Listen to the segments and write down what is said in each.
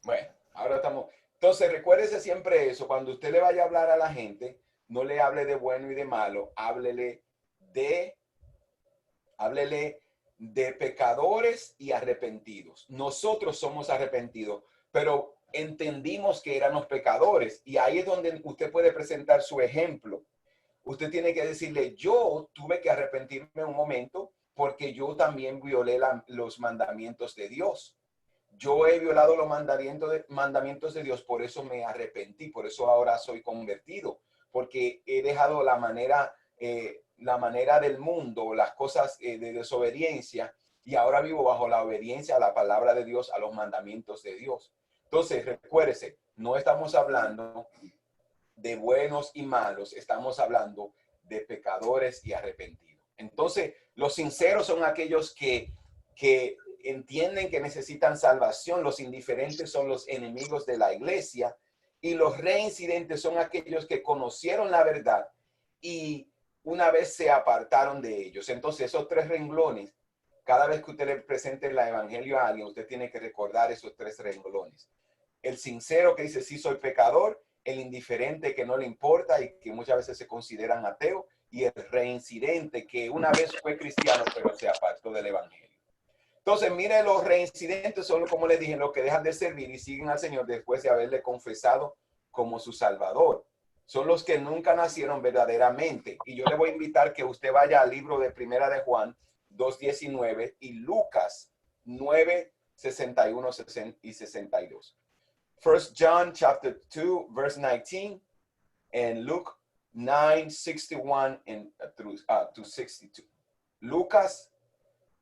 Bueno, ahora estamos. Entonces, recuérdese siempre eso. Cuando usted le vaya a hablar a la gente, no le hable de bueno y de malo, de, háblele de pecadores y arrepentidos. Nosotros somos arrepentidos, pero entendimos que éramos pecadores y ahí es donde usted puede presentar su ejemplo. Usted tiene que decirle, yo tuve que arrepentirme un momento porque yo también violé los mandamientos de Dios. Yo he violado los mandamientos de Dios, por eso me arrepentí, por eso ahora soy convertido, porque he dejado la manera del mundo, las cosas de desobediencia, y ahora vivo bajo la obediencia a la palabra de Dios, a los mandamientos de Dios. Entonces, recuérdese, no estamos hablando de buenos y malos, estamos hablando de pecadores y arrepentidos. Entonces, los sinceros son aquellos que entienden que necesitan salvación, los indiferentes son los enemigos de la iglesia y los reincidentes son aquellos que conocieron la verdad y una vez se apartaron de ellos. Entonces, esos tres renglones, cada vez que usted le presente el evangelio a alguien, usted tiene que recordar esos tres renglones. El sincero que dice, sí, soy pecador, el indiferente que no le importa y que muchas veces se consideran ateo, y el reincidente que una vez fue cristiano pero se apartó del evangelio. Entonces, mire, los reincidentes son, como les dije, los que dejan de servir y siguen al Señor después de haberle confesado como su Salvador. Son los que nunca nacieron verdaderamente. Y yo le voy a invitar que usted vaya al libro de Primera de Juan 2:19 y Lucas 9:61 y 62. First John chapter 2 verse 19 and Luke 9:61 to 62. Lucas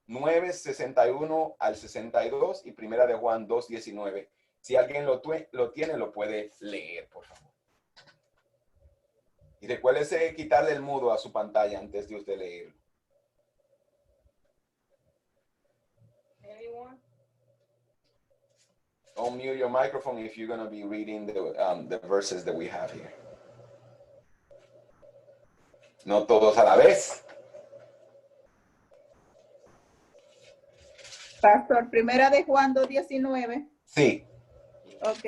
9:61 al 62 y Primera de Juan 2:19. Si alguien lo tiene, lo puede leer, por favor. Y recuérdese quitarle el mudo a su pantalla antes de usted leerlo. Anyone? Unmute your microphone if you're going to be reading the verses that we have here. No todos a la vez. Pastor, Primera de Juan 2:19. Sí. Ok,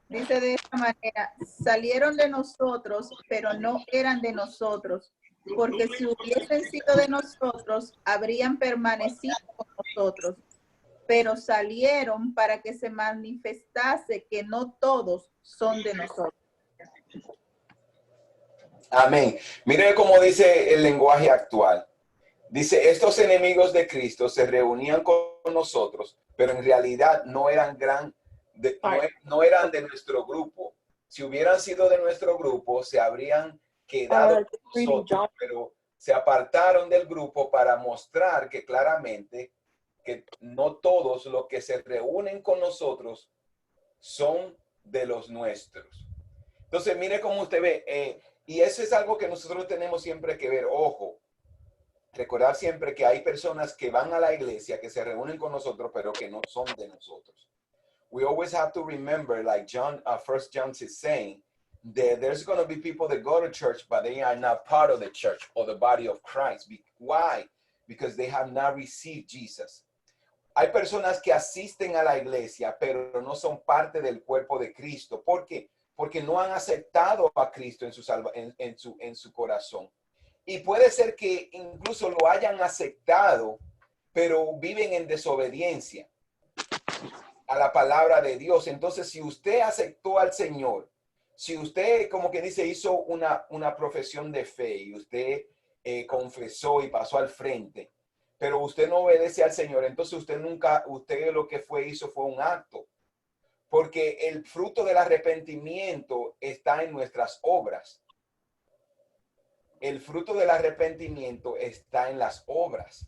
dice de esta manera, salieron de nosotros, pero no eran de nosotros, porque si hubiesen sido de nosotros, habrían permanecido con nosotros, pero salieron para que se manifestase que no todos son de nosotros. Amén. Mire cómo dice el lenguaje actual. Dice, estos enemigos de Cristo se reunían con nosotros, pero en realidad no eran no eran de nuestro grupo. Si hubieran sido de nuestro grupo, se habrían quedado con nosotros, pero se apartaron del grupo para mostrar que claramente que no todos los que se reúnen con nosotros son de los nuestros. Entonces, mire cómo usted ve, y eso es algo que nosotros tenemos siempre que ver, ojo, recordar siempre que hay personas que van a la iglesia, que se reúnen con nosotros, pero que no son de nosotros. We always have to remember, like First John is saying, that there's going to be people that go to church, but they are not part of the church or the body of Christ. Why? Because they have not received Jesus. Hay personas que asisten a la iglesia, pero no son parte del cuerpo de Cristo. ¿Por qué? Porque no han aceptado a Cristo en su corazón. Y puede ser que incluso lo hayan aceptado, pero viven en desobediencia a la palabra de Dios. Entonces, si usted aceptó al Señor, si usted, como que dice, hizo una profesión de fe y usted confesó y pasó al frente, pero usted no obedece al Señor, entonces usted lo que hizo fue un acto. Porque el fruto del arrepentimiento está en nuestras obras. El fruto del arrepentimiento está en las obras.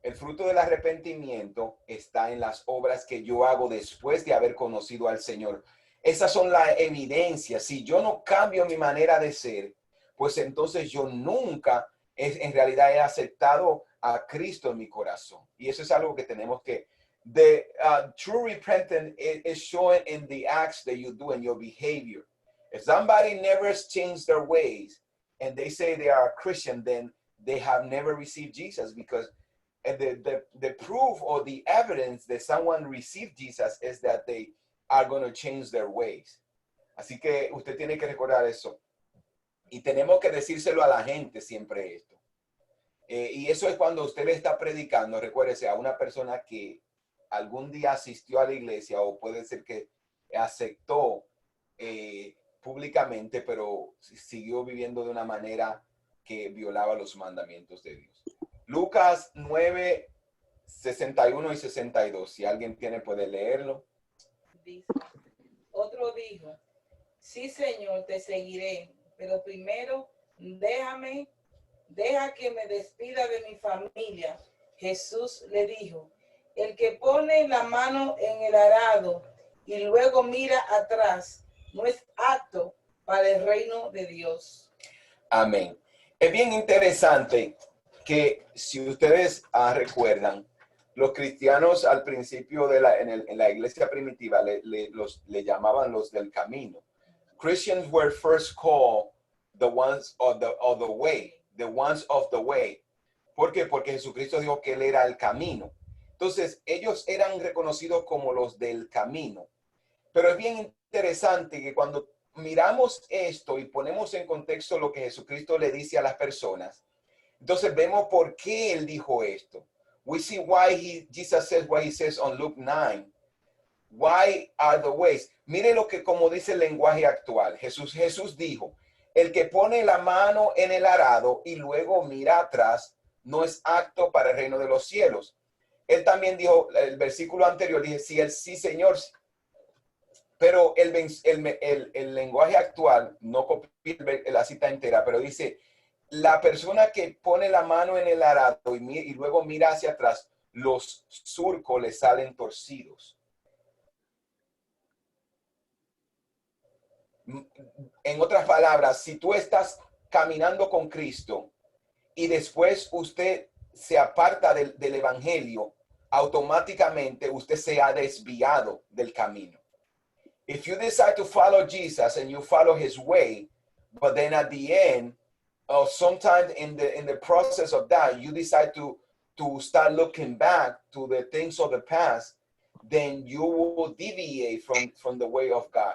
El fruto del arrepentimiento está en las obras que yo hago después de haber conocido al Señor. Esas son las evidencias. Si yo no cambio mi manera de ser, pues entonces yo nunca en realidad he aceptado a Cristo en mi corazón. Y eso es algo que tenemos que... The true repentance is shown in the acts that you do in your behavior. If somebody never changed their ways and they say they are a Christian, then they have never received Jesus, because the proof or the evidence that someone received Jesus is that they are going to change their ways. Así que usted tiene que recordar eso. Y tenemos que decírselo a la gente siempre esto. Y eso es cuando usted le está predicando, recuérdese, a una persona que algún día asistió a la iglesia o puede ser que aceptó públicamente, pero siguió viviendo de una manera que violaba los mandamientos de Dios. Lucas 9, 61 y 62. Si alguien tiene, puede leerlo. Dice, otro dijo, sí, Señor, te seguiré, pero primero deja que me despida de mi familia. Jesús le dijo, el que pone la mano en el arado y luego mira atrás, no es apto para el reino de Dios. Amén. Es bien interesante que si ustedes recuerdan, los cristianos al principio en la iglesia primitiva le llamaban los del camino. Christians were first called the ones of the way, the ones of the way. ¿Por qué? Porque Jesucristo dijo que él era el camino. Entonces, ellos eran reconocidos como los del camino. Pero es bien interesante que cuando miramos esto y ponemos en contexto lo que Jesucristo le dice a las personas, entonces vemos por qué él dijo esto. We see why Jesus says what he says on Luke 9. Why are the ways? Mire lo que como dice el lenguaje actual. Jesús dijo, el que pone la mano en el arado y luego mira atrás, no es apto para el reino de los cielos. Él también dijo, el versículo anterior, dice, sí, Señor. Pero el lenguaje actual, no copia la cita entera, pero dice, la persona que pone la mano en el arado y luego mira hacia atrás, los surcos le salen torcidos. En otras palabras, si tú estás caminando con Cristo y después usted se aparta del evangelio, automáticamente usted se ha desviado del camino. If you decide to follow Jesus and you follow his way, but then at the end, or sometime in the process of that, you decide to start looking back to the things of the past, then you will deviate from the way of God.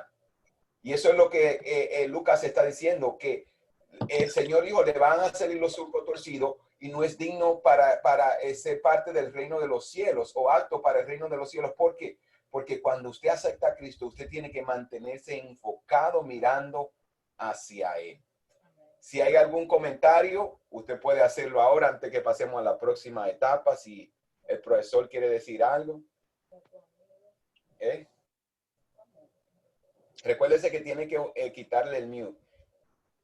Y eso es lo que Lucas está diciendo, que el Señor dijo, le van a salir los surcos torcidos y no es digno para ser parte del reino de los cielos o apto para el reino de los cielos. ¿Por qué? Porque cuando usted acepta a Cristo, usted tiene que mantenerse enfocado mirando hacia Él. Si hay algún comentario, usted puede hacerlo ahora antes que pasemos a la próxima etapa. Si el profesor quiere decir algo. Recuérdese que tiene que quitarle el mute.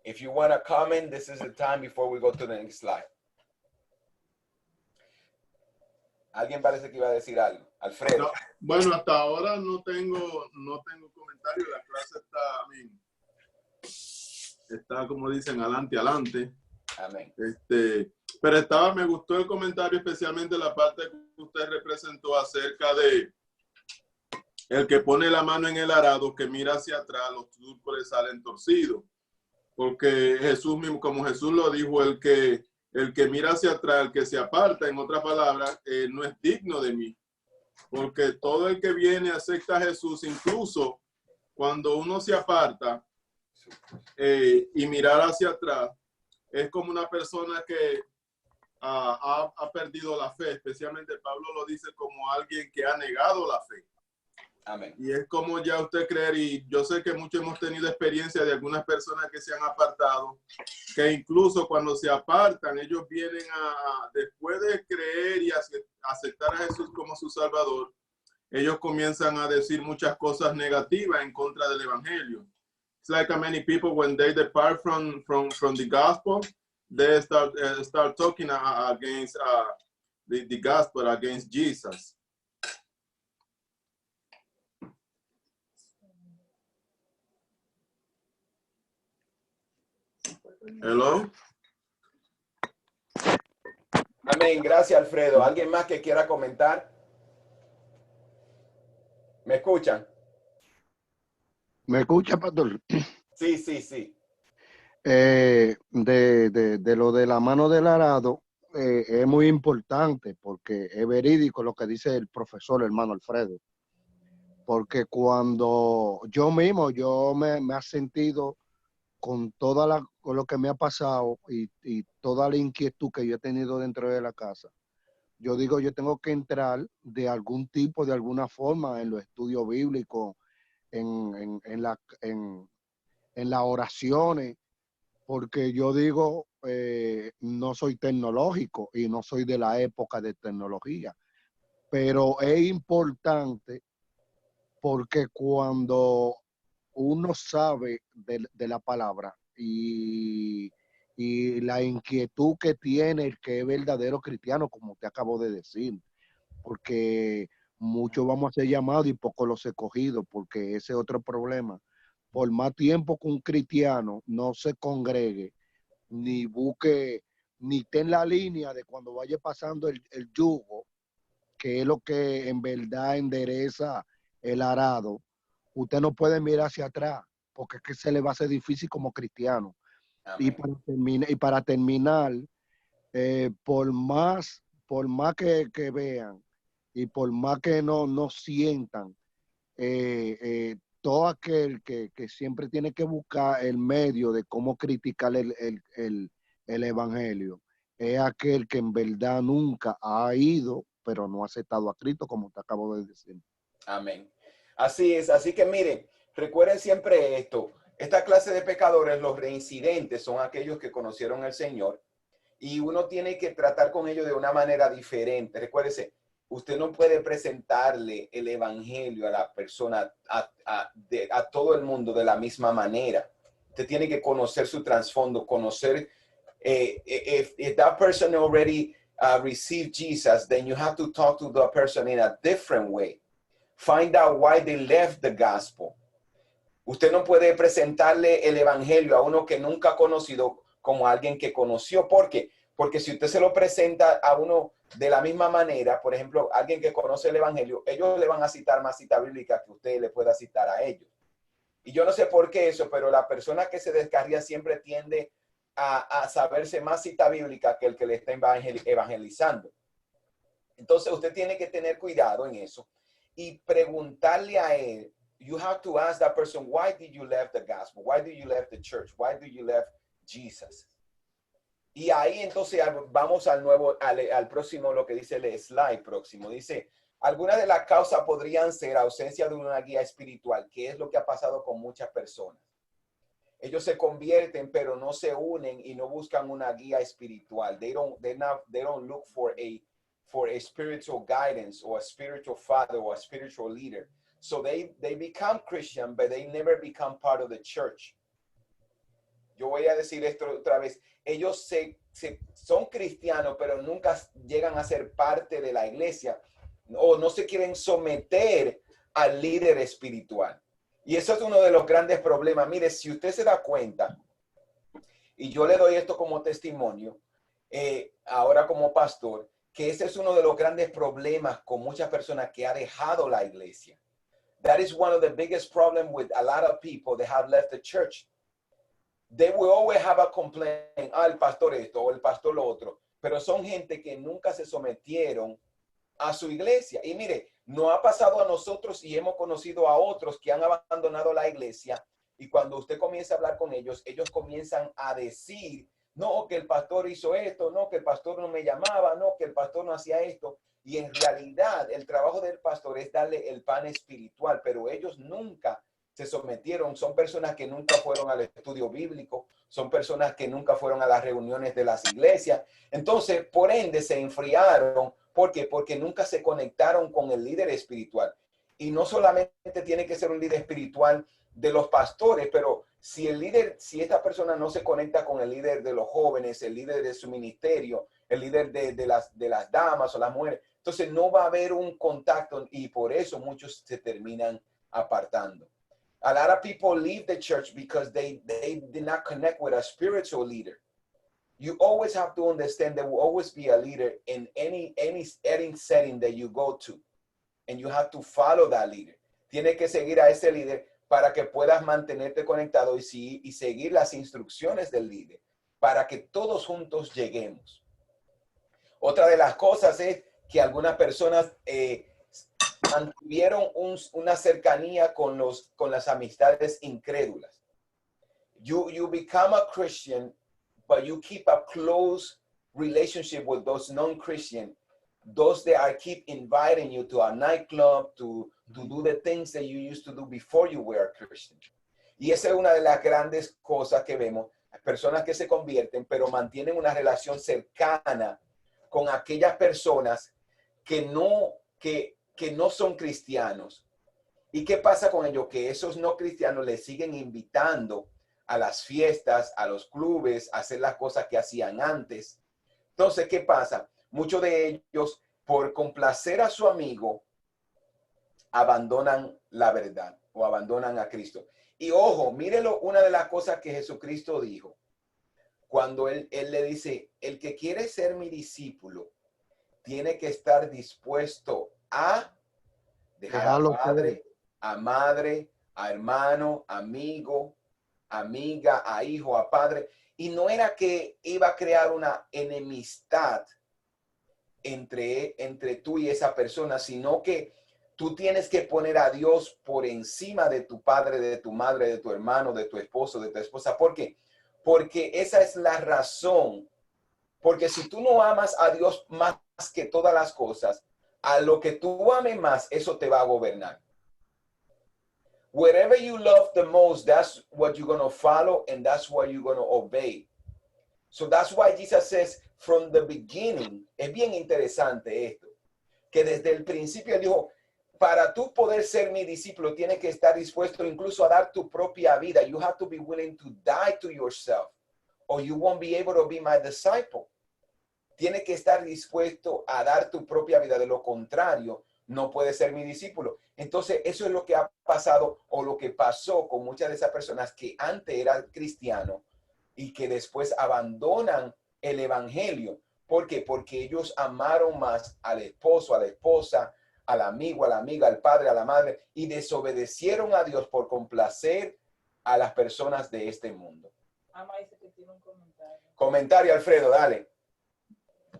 If you want to comment, this is the time before we go to the next slide. Alguien parece que iba a decir algo. Alfredo. No, bueno, hasta ahora no tengo comentario. La clase está como dicen, adelante. Amén. Pero me gustó el comentario, especialmente la parte que usted representó acerca de el que pone la mano en el arado, que mira hacia atrás, los surcos le salen torcidos. Porque Jesús mismo, como Jesús lo dijo, el que mira hacia atrás, el que se aparta, en otras palabras, no es digno de mí. Porque todo el que viene acepta a Jesús, incluso cuando uno se aparta y mirar hacia atrás, es como una persona que ha perdido la fe. Especialmente Pablo lo dice como alguien que ha negado la fe. Amén. Y es como ya usted creer, y yo sé que muchos hemos tenido experiencia de algunas personas que se han apartado, que incluso cuando se apartan, ellos vienen después de creer y aceptar a Jesús como su Salvador, ellos comienzan a decir muchas cosas negativas en contra del Evangelio. It's like many people, when they depart from the gospel, they start talking against the gospel, against Jesus. Hello. Amén. Gracias, Alfredo. ¿Alguien más que quiera comentar? ¿Me escuchan? ¿Me escucha, pastor? Sí. De lo de la mano del arado, es muy importante porque es verídico lo que dice el profesor hermano Alfredo. Porque cuando yo mismo, me he sentido con con lo que me ha pasado y toda la inquietud que yo he tenido dentro de la casa. Yo digo, yo tengo que entrar de algún tipo, de alguna forma, en los estudios bíblicos, en las oraciones, porque yo digo, no soy tecnológico y no soy de la época de tecnología, pero es importante porque cuando uno sabe de la palabra y la inquietud que tiene el que es verdadero cristiano, como te acabo de decir, porque muchos vamos a ser llamados y pocos los escogidos, porque ese es otro problema. Por más tiempo que un cristiano no se congregue, ni busque, ni esté en la línea de cuando vaya pasando el yugo, que es lo que en verdad endereza el arado, usted no puede mirar hacia atrás, porque es que se le va a hacer difícil como cristiano. Y para terminar, por más que vean y por más que no sientan, todo aquel que siempre tiene que buscar el medio de cómo criticar el evangelio, es aquel que en verdad nunca ha ido, pero no ha aceptado a Cristo, como te acabo de decir. Amén. Así es. Así que miren, recuerden siempre esto. Esta clase de pecadores, los reincidentes, son aquellos que conocieron al Señor y uno tiene que tratar con ellos de una manera diferente. Recuérdese, usted no puede presentarle el evangelio a la persona, a todo el mundo de la misma manera. Usted tiene que conocer su trasfondo, conocer, if that person already received Jesus, then you have to talk to the person in a different way. Find out why they left the gospel. Usted no puede presentarle el evangelio a uno que nunca ha conocido como alguien que conoció. ¿Por qué? Porque si usted se lo presenta a uno de la misma manera, por ejemplo, alguien que conoce el evangelio, ellos le van a citar más cita bíblica que usted le pueda citar a ellos. Y yo no sé por qué eso, pero la persona que se descarría siempre tiende a saberse más cita bíblica que el que le está evangelizando. Entonces usted tiene que tener cuidado en eso y preguntarle a él. You have to ask that person, why did you left the gospel? Why did you left the church? Why did you left Jesus? Y ahí entonces vamos al próximo, lo que dice el slide próximo. Dice, algunas de las causas podrían ser ausencia de una guía espiritual, que es lo que ha pasado con muchas personas. Ellos se convierten, pero no se unen y no buscan una guía espiritual. They don't look for a spiritual guidance or a spiritual father or a spiritual leader. So they become Christian, but they never become part of the church. Yo voy a decir esto otra vez. Ellos son cristianos, pero nunca llegan a ser parte de la iglesia o no se quieren someter al líder espiritual. Y eso es uno de los grandes problemas. Mire, si usted se da cuenta, y yo le doy esto como testimonio, ahora como pastor, que ese es uno de los grandes problemas con muchas personas que ha dejado la iglesia. That is one of the biggest problems with a lot of people that have left the church. They will always have a complaint, el pastor esto o el pastor lo otro, pero son gente que nunca se sometieron a su iglesia. Y mire, no ha pasado a nosotros y hemos conocido a otros que han abandonado la iglesia y cuando usted comienza a hablar con ellos, ellos comienzan a decir, no, que el pastor hizo esto, no, que el pastor no me llamaba, no, que el pastor no hacía esto. Y en realidad el trabajo del pastor es darle el pan espiritual, pero ellos nunca se sometieron. Son personas que nunca fueron al estudio bíblico, son personas que nunca fueron a las reuniones de las iglesias. Entonces, por ende, se enfriaron. ¿Por qué? Porque nunca se conectaron con el líder espiritual. Y no solamente tiene que ser un líder espiritual de los pastores, pero si esta persona no se conecta con el líder de los jóvenes, el líder de su ministerio, el líder de las damas o las mujeres, entonces no va a haber un contacto y por eso muchos se terminan apartando. A lot of people leave the church because they did not connect with a spiritual leader. You always have to understand there will always be a leader in any setting that you go to. And you have to follow that leader. Tienes que seguir a ese líder para que puedas mantenerte conectado y seguir las instrucciones del líder, para que todos juntos lleguemos. Otra de las cosas es que algunas personas mantuvieron una cercanía con las amistades incrédulas. You become a Christian, but you keep a close relationship with those non-Christian, those that are keep inviting you to a nightclub, to do the things that you used to do before you were a Christian. Y esa es una de las grandes cosas que vemos, personas que se convierten, pero mantienen una relación cercana con aquellas personas que no son cristianos. ¿Y qué pasa con ellos? Que esos no cristianos les siguen invitando a las fiestas, a los clubes, a hacer las cosas que hacían antes. Entonces, ¿qué pasa? Muchos de ellos, por complacer a su amigo, abandonan la verdad o abandonan a Cristo. Y ojo, mírelo, una de las cosas que Jesucristo dijo, cuando él le dice, el que quiere ser mi discípulo, tiene que estar dispuesto a dejar a padre, a madre, a hermano, amigo, amiga, a hijo, a padre. Y no era que iba a crear una enemistad entre tú y esa persona, sino que tú tienes que poner a Dios por encima de tu padre, de tu madre, de tu hermano, de tu esposo, de tu esposa. ¿Por qué? Porque esa es la razón. Porque si tú no amas a Dios más que todas las cosas, a lo que tú ames más, eso te va a gobernar. Whatever you love the most, that's what you're going to follow and that's what you're going to obey. So that's why Jesus says from the beginning, es bien interesante esto, que desde el principio él dijo, para tú poder ser mi discípulo, tienes que estar dispuesto incluso a dar tu propia vida. You have to be willing to die to yourself or you won't be able to be my disciple. Tienes que estar dispuesto a dar tu propia vida. De lo contrario, no puedes ser mi discípulo. Entonces, eso es lo que ha pasado o lo que pasó con muchas de esas personas que antes eran cristianos y que después abandonan el evangelio. ¿Por qué? Porque ellos amaron más al esposo, a la esposa, al amigo, a la amiga, al padre, a la madre y desobedecieron a Dios por complacer a las personas de este mundo. Ama dice que tiene un comentario. Comentario, Alfredo, dale.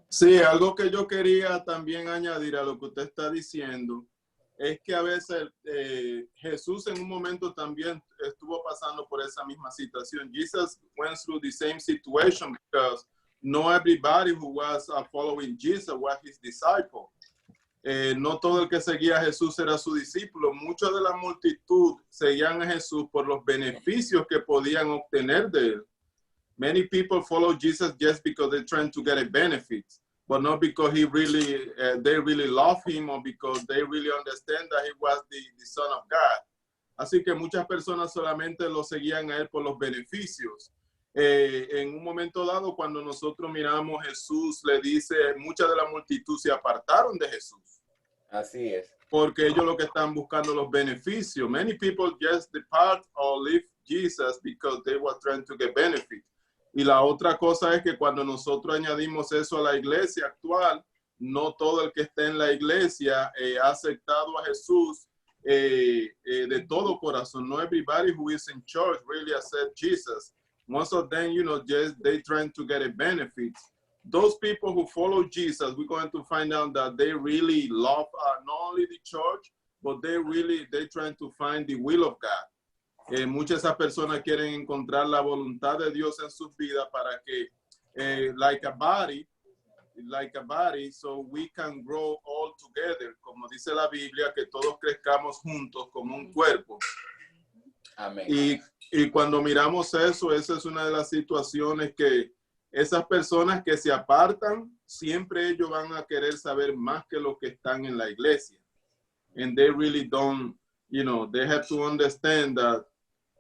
Sí, algo que yo quería también añadir a lo que usted está diciendo es que a veces Jesús en un momento también estuvo pasando por esa misma situación. Jesus went through the same situation because not everybody who was following Jesus was his disciple. No todo el que seguía a Jesús era su discípulo. Mucha de la multitud seguían a Jesús por los beneficios que podían obtener de él. Many people follow Jesus just because they're trying to get a benefit, but not because they really love him or because they really understand that he was the Son of God. Así que muchas personas solamente lo seguían a él por los beneficios. En un momento dado, cuando nosotros miramos, Jesús le dice, mucha de la multitud se apartaron de Jesús. Así es. Porque ellos lo que están buscando los beneficios. Many people just depart or leave Jesus because they were trying to get benefit. Y la otra cosa es que cuando nosotros añadimos eso a la iglesia actual, no todo el que está en la iglesia ha aceptado a Jesús de todo corazón. No everybody who is in church really accept Jesus. Most of them, just they trying to get a benefit. Those people who follow Jesus, we're going to find out that they really love not only the church, but they trying to find the will of God. Muchas de esas personas quieren encontrar la voluntad de Dios en sus vidas para que, like a body, so we can grow all together. Como dice la Biblia, que todos crezcamos juntos como un cuerpo. Amén. Y cuando miramos eso, esa es una de las situaciones que esas personas que se apartan, siempre ellos van a querer saber más que los que están en la iglesia. And they really don't, they have to understand that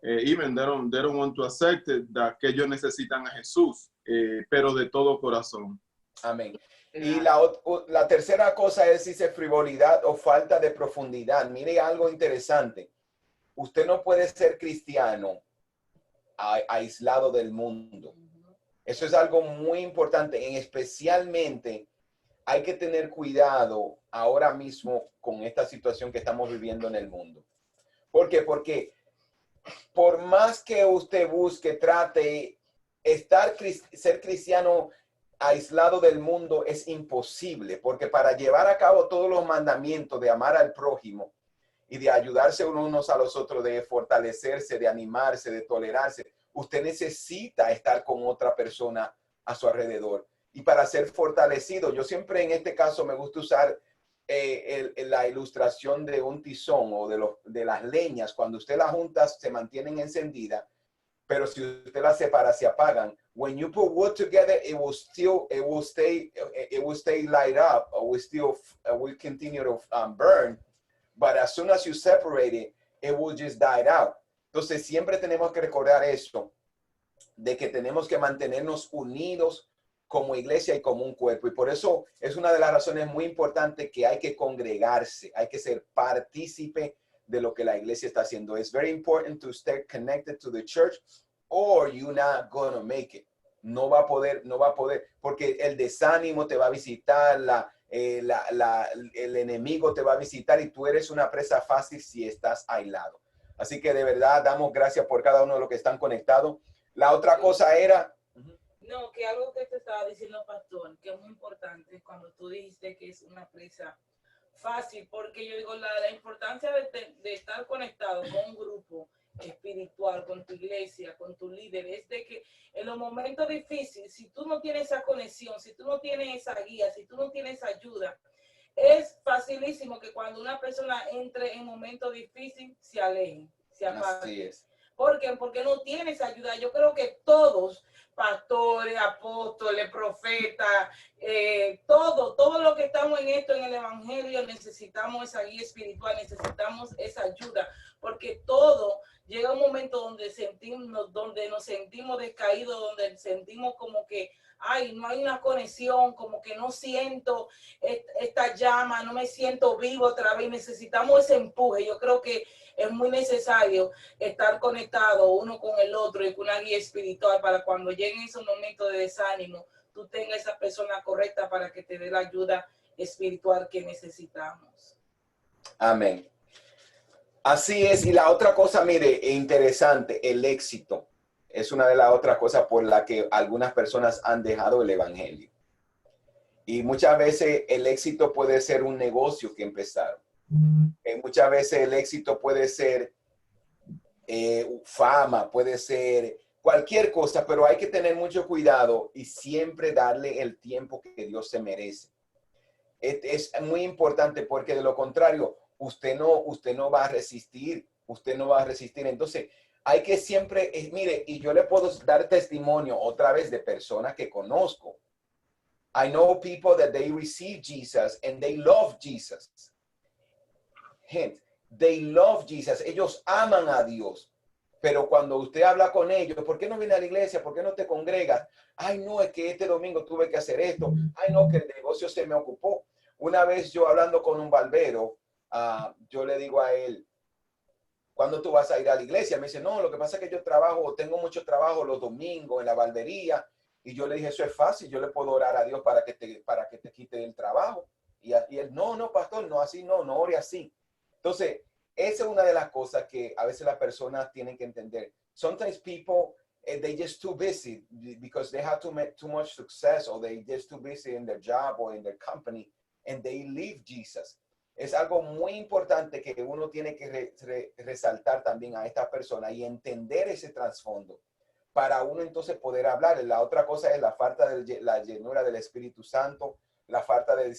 even they don't want to accept it, that que ellos necesitan a Jesús, pero de todo corazón. Amén. Y la tercera cosa es, dice, frivolidad o falta de profundidad. Mire algo interesante. Usted no puede ser cristiano aislado del mundo. Eso es algo muy importante. Especialmente hay que tener cuidado ahora mismo con esta situación que estamos viviendo en el mundo. ¿Por qué? Porque por más que usted busque, trate, ser cristiano aislado del mundo es imposible, porque para llevar a cabo todos los mandamientos de amar al prójimo y de ayudarse unos a los otros, de fortalecerse, de animarse, de tolerarse, usted necesita estar con otra persona a su alrededor. Y para ser fortalecido, yo siempre en este caso me gusta usar la ilustración de un tizón o de las leñas. Cuando usted las junta, se mantienen encendidas, pero si usted las separa, se apagan. When you put wood together, it will stay light up, or will continue to burn. But as soon as you separate it, it will just die out. Entonces siempre tenemos que recordar esto, de que tenemos que mantenernos unidos como iglesia y como un cuerpo. Y por eso es una de las razones muy importantes que hay que congregarse, hay que ser partícipe de lo que la iglesia está haciendo. It's very important to stay connected to the church or you're not going to make it. No va a poder, porque el desánimo te va a visitar, el enemigo te va a visitar y tú eres una presa fácil si estás aislado. Así que de verdad damos gracias por cada uno de los que están conectados. La otra cosa era... No, que algo que te estaba diciendo, pastor, que es muy importante cuando tú dijiste que es una presa fácil, porque yo digo la importancia de estar conectado con un grupo espiritual, con tu iglesia, con tu líder, es de que en los momentos difíciles, si tú no tienes esa conexión, si tú no tienes esa guía, si tú no tienes ayuda, es facilísimo que cuando una persona entre en momentos difíciles se aleje, se apague. Así es. ¿Por qué? Porque no tienes ayuda. Yo creo que todos, pastores, apóstoles, profetas, todo lo que estamos en esto, en el evangelio, necesitamos esa guía espiritual, necesitamos esa ayuda, porque todo llega un momento donde nos sentimos descaídos, donde sentimos como que, ay, no hay una conexión, como que no siento esta llama, no me siento vivo otra vez, necesitamos ese empuje. Yo creo que es muy necesario estar conectado uno con el otro y con una guía espiritual para cuando lleguen esos momentos de desánimo, tú tengas esa persona correcta para que te dé la ayuda espiritual que necesitamos. Amén. Así es. Y la otra cosa, mire, interesante, el éxito. Es una de las otras cosas por la que algunas personas han dejado el evangelio. Y muchas veces el éxito puede ser un negocio que empezaron. Muchas veces el éxito puede ser fama, puede ser cualquier cosa, pero hay que tener mucho cuidado y siempre darle el tiempo que Dios se merece. Es muy importante porque de lo contrario, usted no va a resistir, Entonces, hay que siempre, mire, y yo le puedo dar testimonio otra vez de personas que conozco. I know people that they receive Jesus and they love Jesus. Hint, they love Jesus. Ellos aman a Dios. Pero cuando usted habla con ellos, ¿por qué no viene a la iglesia? ¿Por qué no te congregas? Ay, no, es que este domingo tuve que hacer esto. Ay, no, que el negocio se me ocupó. Una vez yo hablando con un barbero, yo le digo a él, ¿cuándo tú vas a ir a la iglesia? Me dice, no, lo que pasa es que yo tengo mucho trabajo los domingos en la barbería. Y yo le dije, eso es fácil, yo le puedo orar a Dios para que te quite el trabajo. Y él, no, pastor, no así, no ore así. Entonces, esa es una de las cosas que a veces las personas tienen que entender. Sometimes people, they just too busy because they have too much success, or they just too busy in their job or in their company, and they leave Jesus. Es algo muy importante que uno tiene que resaltar también a esta persona y entender ese trasfondo para uno entonces poder hablar. La otra cosa es la falta de la llenura del Espíritu Santo, la falta de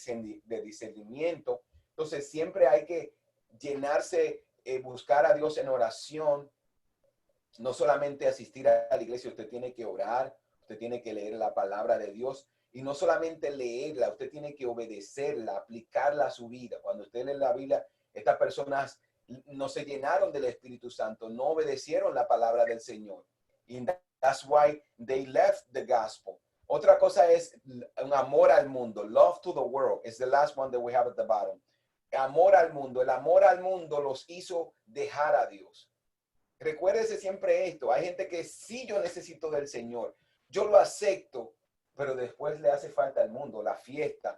discernimiento. Entonces siempre hay que llenarse, buscar a Dios en oración, no solamente asistir a la iglesia, usted tiene que orar, usted tiene que leer la palabra de Dios y no solamente leerla, usted tiene que obedecerla, aplicarla a su vida. Cuando usted lee la Biblia, estas personas no se llenaron del Espíritu Santo, no obedecieron la palabra del Señor. And that's why they left the gospel. Otra cosa es un amor al mundo. Love to the world is the last one that we have at the bottom. Amor al mundo. El amor al mundo los hizo dejar a Dios. Recuérdese siempre esto. Hay gente que sí, yo necesito del Señor. Yo lo acepto, pero después le hace falta el mundo, la fiesta,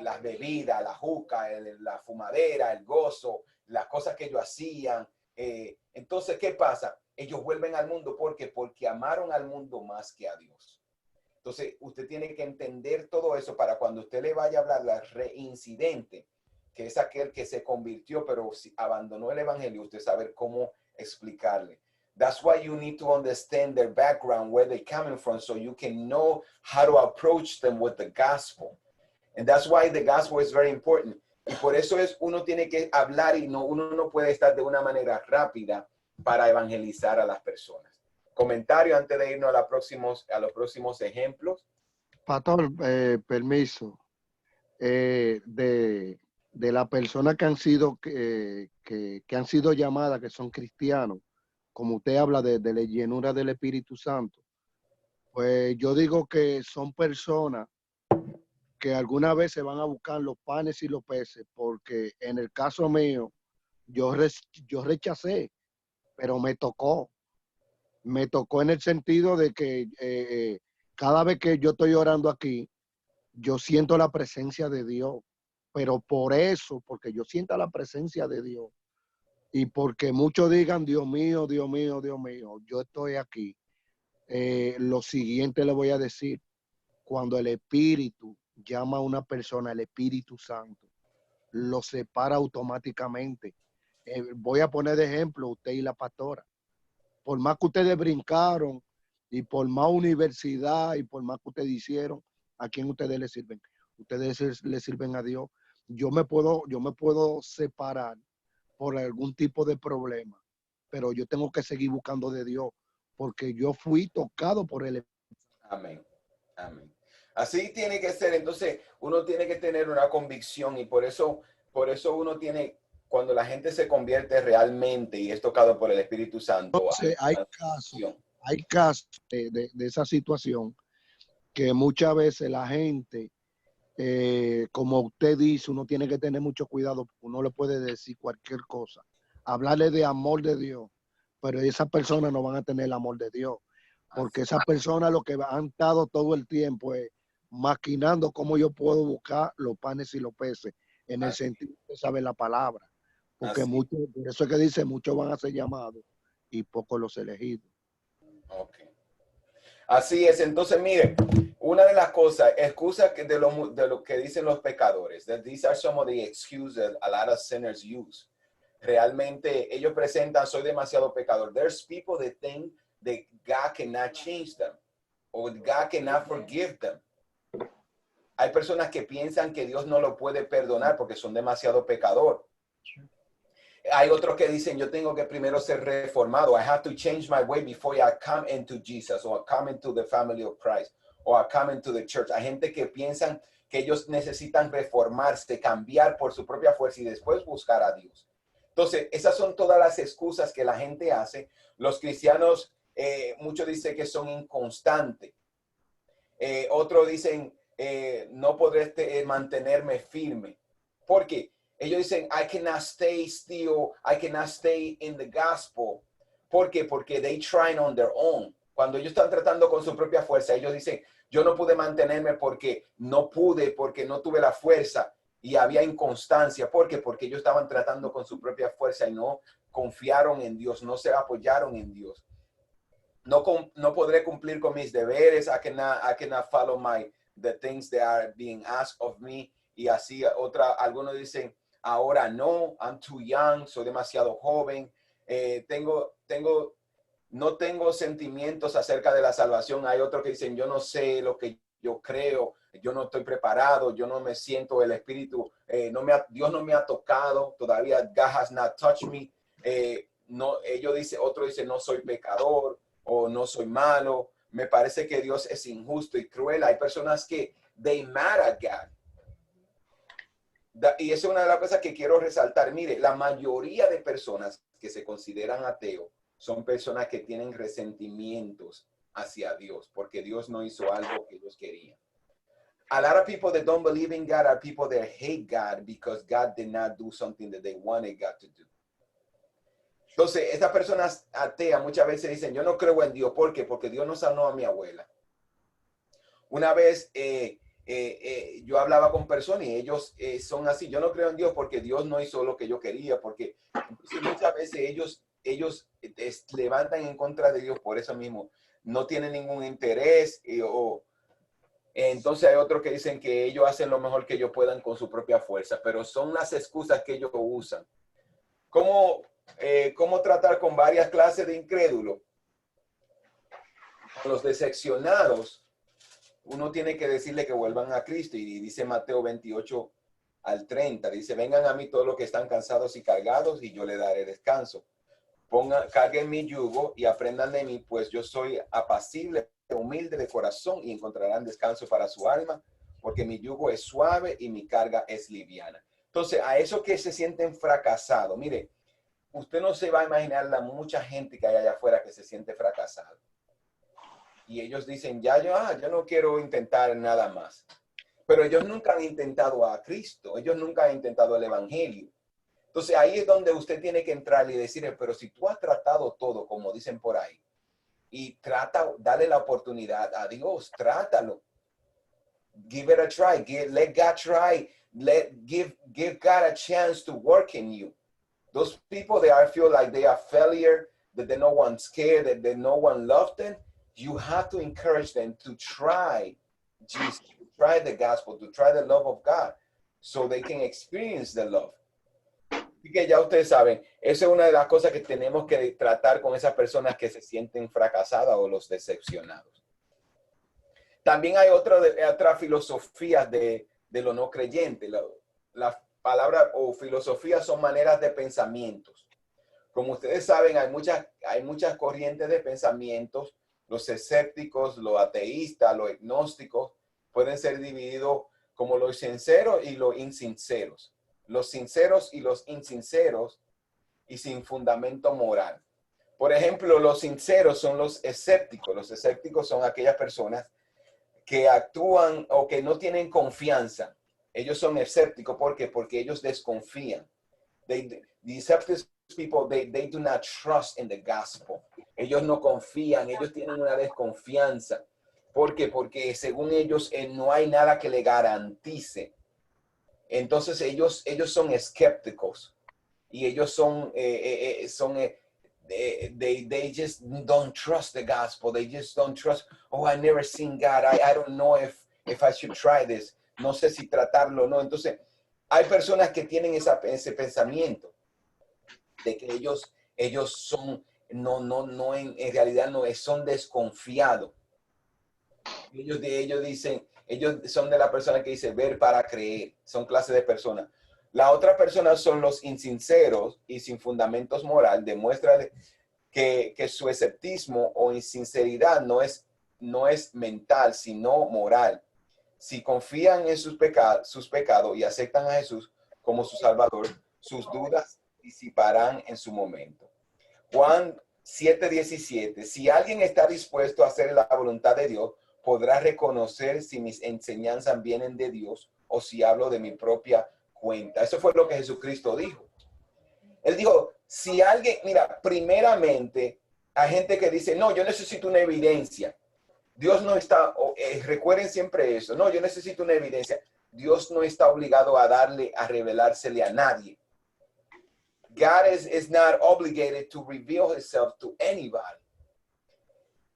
las bebidas, la juca, la fumadera, el gozo, las cosas que ellos hacían. Entonces, ¿qué pasa? Ellos vuelven al mundo. ¿Por qué? Porque amaron al mundo más que a Dios. Entonces, usted tiene que entender todo eso para cuando usted le vaya a hablar la reincidente, que es aquel que se convirtió, pero abandonó el evangelio, usted saber cómo explicarle. That's why you need to understand their background, where they're coming from, so you can know how to approach them with the gospel. And that's why the gospel is very important. Y por eso uno tiene que hablar y uno no puede estar de una manera rápida para evangelizar a las personas. Comentario antes de irnos a los próximos ejemplos. Pastor, permiso. De las personas que han sido que han sido llamadas, que son cristianos, como usted habla de la llenura del Espíritu Santo, pues yo digo que son personas que alguna vez se van a buscar los panes y los peces, porque en el caso mío, yo rechacé, pero me tocó en el sentido de que cada vez que yo estoy orando aquí, yo siento la presencia de Dios, pero por eso, porque yo siento la presencia de Dios y porque muchos digan, Dios mío, Dios mío, Dios mío, yo estoy aquí. Lo siguiente le voy a decir, cuando el Espíritu llama a una persona, el Espíritu Santo, lo separa automáticamente. Voy a poner de ejemplo usted y la pastora. Por más que ustedes brincaron y por más universidad y por más que ustedes hicieron, ¿a quién ustedes le sirven? Ustedes le sirven a Dios. Yo me puedo separar por algún tipo de problema, pero yo tengo que seguir buscando de Dios porque yo fui tocado por él. Amén. Amén. Así tiene que ser. Entonces, uno tiene que tener una convicción y por eso uno tiene, cuando la gente se convierte realmente y es tocado por el Espíritu Santo. Entonces, hay casos de esa situación que muchas veces la gente, como usted dice, uno tiene que tener mucho cuidado, uno le puede decir cualquier cosa, hablarle de amor de Dios, pero esas personas no van a tener el amor de Dios, porque esas personas lo que han estado todo el tiempo es maquinando cómo yo puedo buscar los panes y los peces, en el sentido de saber la palabra, porque muchos, por eso es que dice, muchos van a ser llamados y pocos los elegidos. Okay. Así es, entonces mire, una de las cosas, excusas de lo que dicen los pecadores, that these are some of the excuses that a lot of sinners use. Realmente ellos presentan, soy demasiado pecador. There's people that think that God cannot change them or God cannot forgive them. Hay personas que piensan que Dios no lo puede perdonar porque son demasiado pecador. Hay otros que dicen, yo tengo que primero ser reformado. I have to change my way before I come into Jesus or I come into the family of Christ or I come into the church. Hay gente que piensan que ellos necesitan reformarse, cambiar por su propia fuerza y después buscar a Dios. Entonces, esas son todas las excusas que la gente hace. Los cristianos, muchos dicen que son inconstantes. Otros dicen, no podré mantenerme firme. ¿Por qué? Ellos dicen, I cannot stay still, I cannot stay in the gospel. ¿Por qué? Porque they trying on their own. Cuando ellos están tratando con su propia fuerza, ellos dicen, yo no pude mantenerme porque no tuve la fuerza y había inconstancia. ¿Por qué? Porque ellos estaban tratando con su propia fuerza y no confiaron en Dios, no se apoyaron en Dios. No podré cumplir con mis deberes. I cannot follow the things that are being asked of me. Y así algunos dicen, ahora no, I'm too young, soy demasiado joven, no tengo sentimientos acerca de la salvación. Hay otros que dicen, yo no sé lo que yo creo, yo no estoy preparado, yo no me siento el Espíritu, Dios no me ha tocado, todavía God has not touched me. Otro dice, no soy pecador o no soy malo. Me parece que Dios es injusto y cruel. Hay personas que they mad at God. Y esa es una de las cosas que quiero resaltar. Mire, la mayoría de personas que se consideran ateos son personas que tienen resentimientos hacia Dios, porque Dios no hizo algo que ellos querían. A lot of people that don't believe in God are people that hate God because God did not do something that they wanted God to do. Entonces, estas personas ateas muchas veces dicen, yo no creo en Dios. ¿Por qué? Porque Dios no sanó a mi abuela. Una vez yo hablaba con personas y ellos son así. Yo no creo en Dios porque Dios no hizo lo que yo quería, porque muchas veces ellos levantan en contra de Dios por eso mismo. No tienen ningún interés o Entonces hay otros que dicen que ellos hacen lo mejor que ellos puedan con su propia fuerza, pero son las excusas que ellos usan. ¿Cómo tratar con varias clases de incrédulos? Los decepcionados, uno tiene que decirle que vuelvan a Cristo. Y dice Mateo 28-30, dice, vengan a mí todos los que están cansados y cargados y yo les daré descanso. Carguen mi yugo y aprendan de mí, pues yo soy apacible, humilde de corazón y encontrarán descanso para su alma, porque mi yugo es suave y mi carga es liviana. Entonces, a esos que se sienten fracasados, mire, usted no se va a imaginar la mucha gente que hay allá afuera que se siente fracasado. Y ellos dicen, yo no quiero intentar nada más. Pero ellos nunca han intentado a Cristo, ellos nunca han intentado el evangelio. Entonces ahí es donde usted tiene que entrar y decirle, pero si tú has tratado todo, como dicen por ahí, y dale la oportunidad a Dios, trátalo. Give it a try. Let God try. Give God a chance to work in you. Those people, feel like they are failure, that no one's scared, that no one loved them. You have to encourage them to try Jesus, to try the gospel, to try the love of God, so they can experience the love. Así que ya ustedes saben, esa es una de las cosas que tenemos que tratar con esas personas que se sienten fracasadas o los decepcionados. También hay otra filosofía de lo no creyente. La palabra o filosofía son maneras de pensamientos. Como ustedes saben, hay muchas corrientes de pensamientos. Los escépticos, los ateístas, los agnósticos pueden ser divididos como los sinceros y los insinceros. Los sinceros y los insinceros y sin fundamento moral. Por ejemplo, los sinceros son los escépticos. Los escépticos son aquellas personas que actúan o que no tienen confianza. Ellos son escépticos. ¿Por qué? Porque ellos desconfían. The deceptive people, they do not trust in the gospel. Ellos no confían, ellos tienen una desconfianza. ¿Por qué? Porque según ellos no hay nada que le garantice. Entonces ellos son escépticos y ellos they just don't trust the gospel. They just don't trust, oh, I never seen God. I don't know if I should try this. No sé si tratarlo o no. Entonces hay personas que tienen ese pensamiento de que ellos son, en realidad no son desconfiados. Ellos dicen, ellos son de la persona que dice ver para creer. Son clase de personas. La otra persona son los insinceros y sin fundamentos moral. Demuestra que su escepticismo o insinceridad no es mental, sino moral. Si confían en sus pecados y aceptan a Jesús como su Salvador, sus dudas disiparán en su momento. Juan 7:17. Si alguien está dispuesto a hacer la voluntad de Dios, podrá reconocer si mis enseñanzas vienen de Dios o si hablo de mi propia cuenta. Eso fue lo que Jesucristo dijo. Él dijo, si alguien, mira, primeramente, hay gente que dice, no, yo necesito una evidencia. Dios no está, recuerden siempre eso, no, yo necesito una evidencia. Dios no está obligado a revelársele a nadie. God is not obligated to reveal himself to anybody.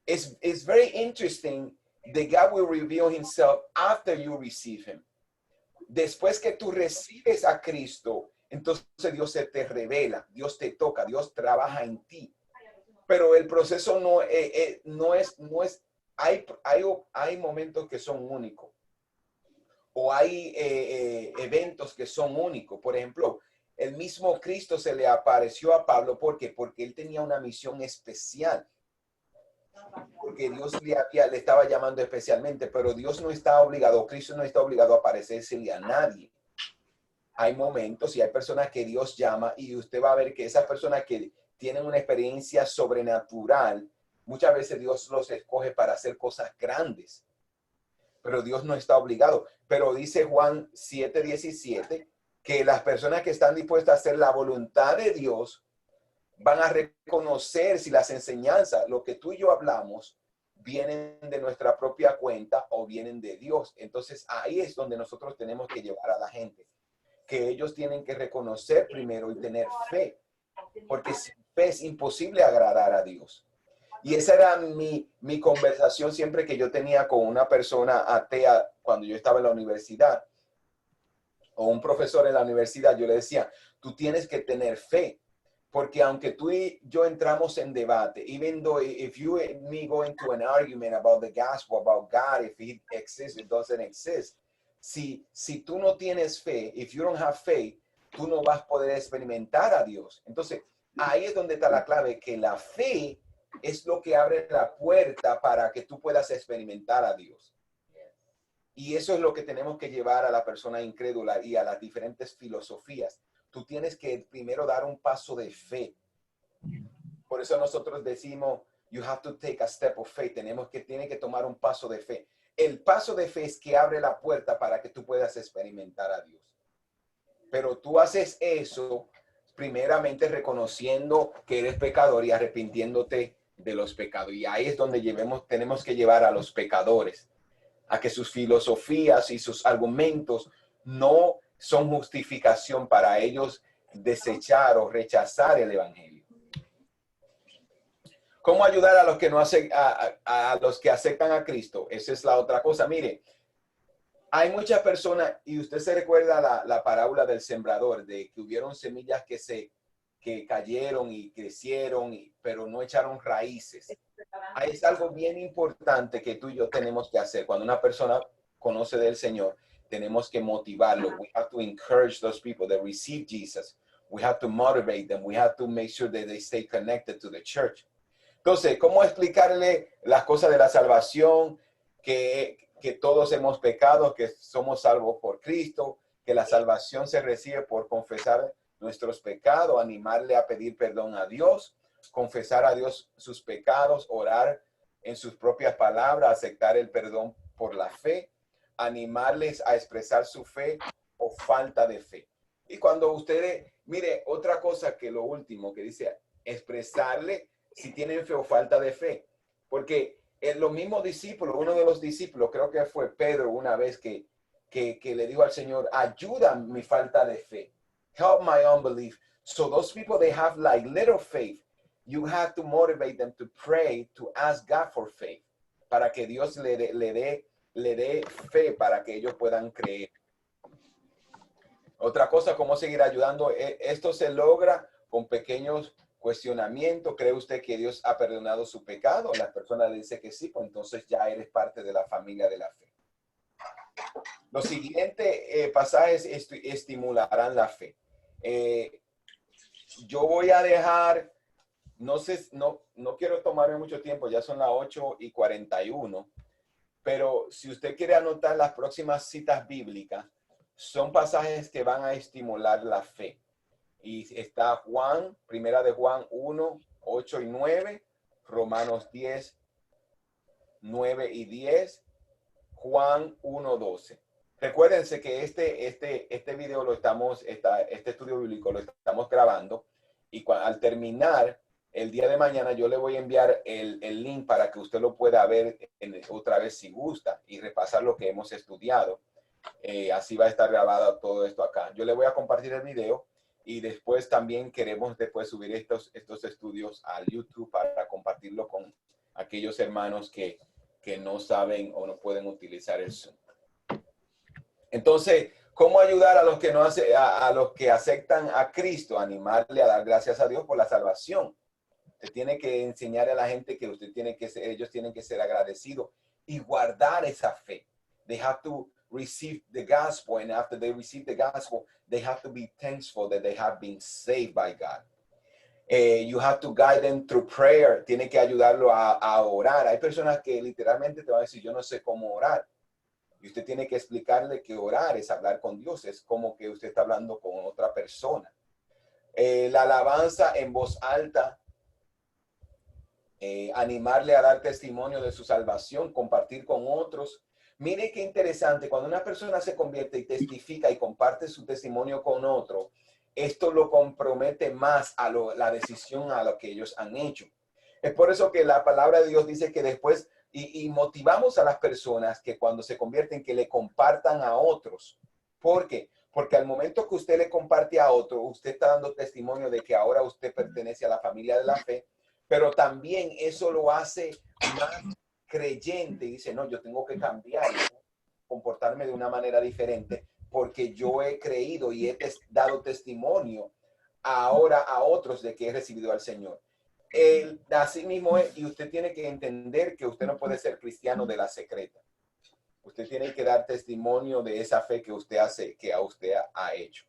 It's very interesting that God will reveal himself after you receive him. Después que tú recibes a Cristo, entonces Dios se te revela, Dios te toca, Dios trabaja en ti. Pero el proceso no es, hay momentos que son únicos. O hay eventos que son únicos. Por ejemplo, el mismo Cristo se le apareció a Pablo. ¿Por qué? Porque él tenía una misión especial. Porque Dios le estaba llamando especialmente, pero Dios no está obligado, Cristo no está obligado a aparecérsele a nadie. Hay momentos y hay personas que Dios llama y usted va a ver que esas personas que tienen una experiencia sobrenatural, muchas veces Dios los escoge para hacer cosas grandes. Pero Dios no está obligado. Pero dice Juan 7:17 que las personas que están dispuestas a hacer la voluntad de Dios van a reconocer si las enseñanzas, lo que tú y yo hablamos, vienen de nuestra propia cuenta o vienen de Dios. Entonces ahí es donde nosotros tenemos que llevar a la gente, que ellos tienen que reconocer primero y tener fe, porque sin fe es imposible agradar a Dios. Y esa era mi conversación siempre que yo tenía con una persona atea cuando yo estaba en la universidad o un profesor en la universidad. Yo le decía, tú tienes que tener fe, porque aunque tú y yo entramos en debate, even though if you and me go into an argument about the gospel, about God, if he exists, it doesn't exist. Si tú no tienes fe, if you don't have faith, tú no vas a poder experimentar a Dios. Entonces, ahí es donde está la clave, que la fe es lo que abre la puerta para que tú puedas experimentar a Dios. Y eso es lo que tenemos que llevar a la persona incrédula y a las diferentes filosofías. Tú tienes que primero dar un paso de fe. Por eso nosotros decimos, you have to take a step of faith. Tiene que tomar un paso de fe. El paso de fe es que abre la puerta para que tú puedas experimentar a Dios. Pero tú haces eso primeramente reconociendo que eres pecador y arrepintiéndote de los pecados. Y ahí es donde tenemos que llevar a los pecadores a que sus filosofías y sus argumentos no son justificación para ellos desechar o rechazar el evangelio. ¿Cómo ayudar a los que no a los que aceptan a Cristo? Esa es la otra cosa. Mire, hay muchas personas, y usted se recuerda la parábola del sembrador, de que hubieron semillas que cayeron y crecieron, pero no echaron raíces. Es algo bien importante que tú y yo tenemos que hacer. Cuando una persona conoce del Señor, tenemos que motivarlo. We have to encourage those people that receive Jesus. We have to motivate them. We have to make sure that they stay connected to the church. Entonces, ¿cómo explicarle las cosas de la salvación? Que todos hemos pecado, que somos salvos por Cristo, que la salvación se recibe por confesar nuestros pecados, animarle a pedir perdón a Dios, confesar a Dios sus pecados, orar en sus propias palabras, aceptar el perdón por la fe, animarles a expresar su fe o falta de fe. Y cuando ustedes, mire, otra cosa que lo último que dice, expresarle si tienen fe o falta de fe. Porque los mismos discípulos, uno de los discípulos, creo que fue Pedro una vez que le dijo al Señor, ayuda mi falta de fe. Help my unbelief. So those people, they have like little faith. You have to motivate them to pray, to ask God for faith, para que Dios le dé fe para que ellos puedan creer. Otra cosa, cómo seguir ayudando. Esto se logra con pequeños cuestionamientos. ¿Cree usted que Dios ha perdonado su pecado? La persona dice que sí, pues entonces ya eres parte de la familia de la fe. Los siguientes pasajes estimularán la fe. Yo voy a dejar, no quiero tomarme mucho tiempo, ya son las 8:41, pero si usted quiere anotar las próximas citas bíblicas, son pasajes que van a estimular la fe. Y está Juan, primera de Juan 1, 8 y 9, Romanos 10, 9 y 10, Juan 1, 12. Recuérdense que este video este estudio bíblico lo estamos grabando y al terminar el día de mañana yo le voy a enviar el link para que usted lo pueda ver otra vez si gusta y repasar lo que hemos estudiado. Así va a estar grabado todo esto acá. Yo le voy a compartir el video y después también queremos subir estos estudios al YouTube para compartirlo con aquellos hermanos que no saben o no pueden utilizar el Zoom. Entonces, ¿cómo ayudar a los que a los que aceptan a Cristo? Animarle a dar gracias a Dios por la salvación. Usted tiene que enseñar a la gente que ellos tienen que ser agradecidos y guardar esa fe. They have to receive the gospel, and after they receive the gospel, they have to be thankful that they have been saved by God. You have to guide them through prayer. Tiene que ayudarlo a orar. Hay personas que literalmente te van a decir, yo no sé cómo orar. Y usted tiene que explicarle que orar es hablar con Dios. Es como que usted está hablando con otra persona. La alabanza en voz alta. Animarle a dar testimonio de su salvación. Compartir con otros. Mire qué interesante. Cuando una persona se convierte y testifica y comparte su testimonio con otro, esto lo compromete más a la decisión a lo que ellos han hecho. Es por eso que la palabra de Dios dice que después, y motivamos a las personas que cuando se convierten, que le compartan a otros. ¿Por qué? Porque al momento que usted le comparte a otro, usted está dando testimonio de que ahora usted pertenece a la familia de la fe, pero también eso lo hace más creyente. Dice, no, yo tengo que cambiar, comportarme de una manera diferente porque yo he creído y he dado testimonio ahora a otros de que he recibido al Señor. Así mismo es, y usted tiene que entender que usted no puede ser cristiano de la secreta. Usted tiene que dar testimonio de esa fe que usted hace, que a usted ha hecho.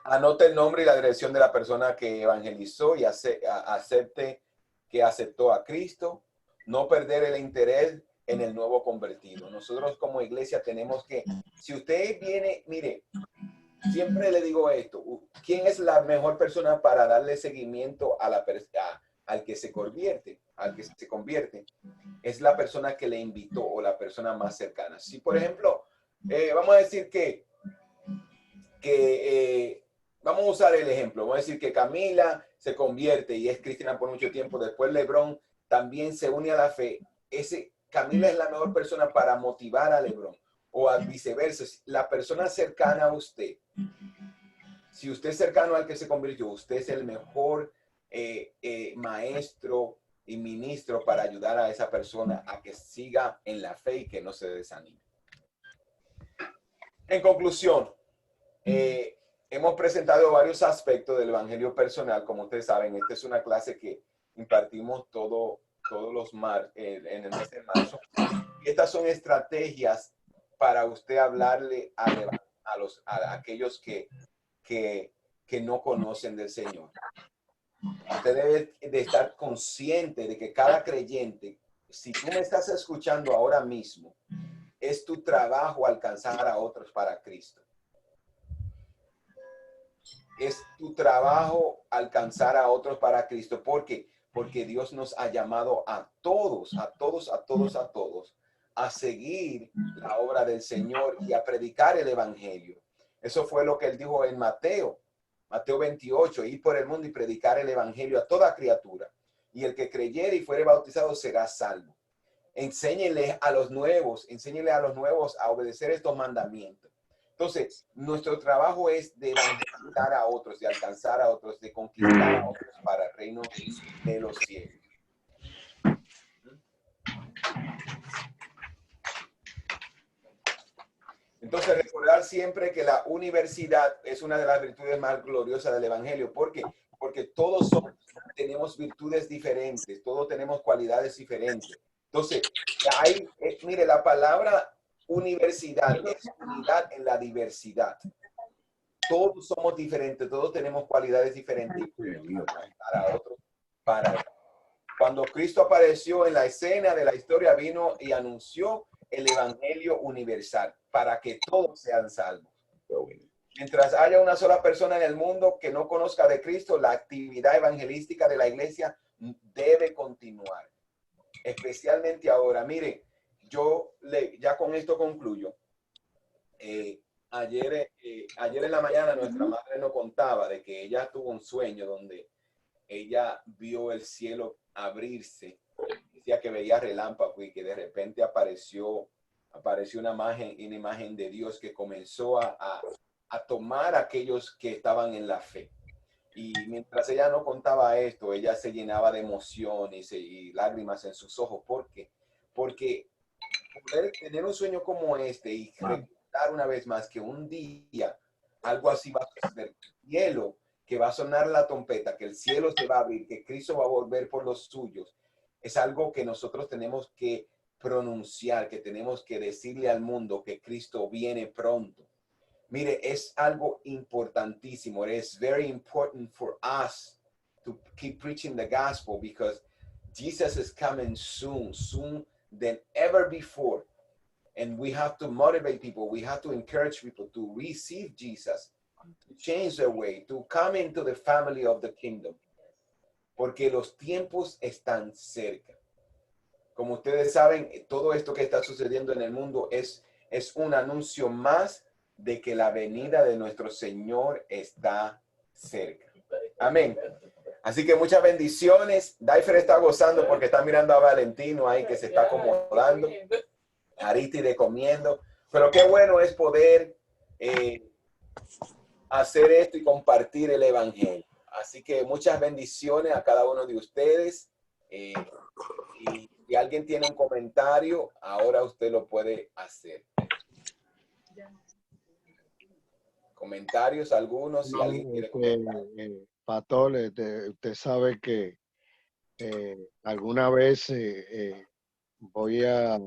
Anote el nombre y la dirección de la persona que evangelizó y acepte que aceptó a Cristo. No perder el interés en el nuevo convertido. Nosotros como iglesia tenemos que, si usted viene, mire, siempre le digo esto, ¿quién es la mejor persona para darle seguimiento a al que se convierte? Es la persona que le invitó o la persona más cercana. Si, por ejemplo, vamos a decir vamos a usar el ejemplo, vamos a decir que Camila se convierte y es cristiana por mucho tiempo, después LeBron también se une a la fe. Camila es la mejor persona para motivar a LeBron, o viceversa, la persona cercana a usted. Si usted es cercano al que se convirtió, usted es el mejor maestro y ministro para ayudar a esa persona a que siga en la fe y que no se desanime. En conclusión, hemos presentado varios aspectos del evangelio personal. Como ustedes saben, esta es una clase que impartimos todos los en el mes de marzo. Y estas son estrategias para usted hablarle a aquellos que no conocen del Señor. Usted debe de estar consciente de que cada creyente, si tú me estás escuchando ahora mismo, es tu trabajo alcanzar a otros para Cristo. Es tu trabajo alcanzar a otros para Cristo. ¿Por qué? Porque Dios nos ha llamado a todos, a seguir la obra del Señor y a predicar el evangelio. Eso fue lo que él dijo en Mateo 28, ir por el mundo y predicar el evangelio a toda criatura. Y el que creyere y fuere bautizado será salvo. Enséñenle a los nuevos a obedecer estos mandamientos. Entonces, nuestro trabajo es de evangelizar a otros, de alcanzar a otros, de conquistar a otros para el reino de los cielos. Entonces, recordar siempre que la universidad es una de las virtudes más gloriosas del evangelio. ¿Por qué? Porque todos tenemos virtudes diferentes, todos tenemos cualidades diferentes. Entonces, mire, la palabra universidad es unidad en la diversidad. Todos somos diferentes, todos tenemos cualidades diferentes. Cuando Cristo apareció en la escena de la historia, vino y anunció el evangelio universal para que todos sean salvos. Mientras haya una sola persona en el mundo que no conozca de Cristo, la actividad evangelística de la iglesia debe continuar. Especialmente ahora. Mire, ya con esto concluyo. Ayer en la mañana nuestra madre nos contaba de que ella tuvo un sueño donde ella vio el cielo abrirse. Decía que veía relámpagos y que de repente apareció una imagen de Dios que comenzó a tomar a aquellos que estaban en la fe. Y mientras ella no contaba esto, ella se llenaba de emociones y lágrimas en sus ojos. ¿Por qué? Porque poder tener un sueño como este y recordar una vez más que un día algo así va a suceder, cielo, que va a sonar la trompeta, que el cielo se va a abrir, que Cristo va a volver por los suyos, es algo que nosotros tenemos que pronunciar, que tenemos que decirle al mundo que Cristo viene pronto. Mire, es algo importantísimo. It is very important for us to keep preaching the gospel because Jesus is coming soon than ever before. And we have to motivate people. We have to encourage people to receive Jesus, to change their way, to come into the family of the kingdom. Porque los tiempos están cerca. Como ustedes saben, todo esto que está sucediendo en el mundo es un anuncio más de que la venida de nuestro Señor está cerca. Amén. Así que muchas bendiciones. Daifer está gozando porque está mirando a Valentino ahí que se está acomodando. Aristide comiendo. Pero qué bueno es poder hacer esto y compartir el evangelio. Así que muchas bendiciones a cada uno de ustedes. Y si alguien tiene un comentario, ahora usted lo puede hacer. Comentarios algunos, si alguien quiere comentar. Pastor, usted sabe que alguna vez voy a